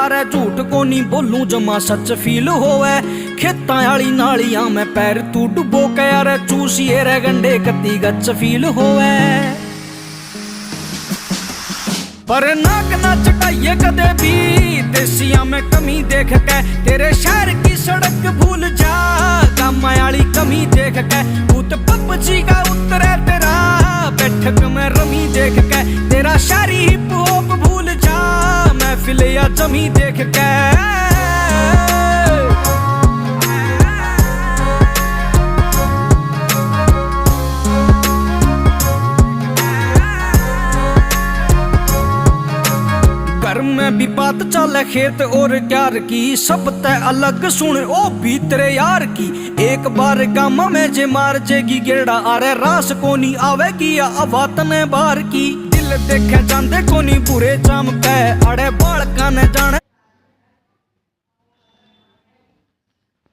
अरे झूठ को नहीं बोलूं जमा सच फील होवे खेतां आली नालियां में पैर तू डुबो के अरे चूसिए रे गंडे कती गच फील होवे पर नाक ना चटाइए कदे भी देसिया में कमी देख के तेरे शहर की सड़क भूल जा गामा आली कमी देख के भूत पपची का उतरे तेरा बैठक में रमी देख के तेरा शारी हिप हॉप भूल जा महफिल या जमी देख के घर में भी बात चले खेत और क्यार की सब तय अलग सुन ओ भी तेरे यार की एक बार गामा में जे मार जेगी गेड़ा अरे रास कोनी आवेगी या अवातने बार की दिल देखे जांदे कोनी बुरे जाम के अड़े बालका ने जाने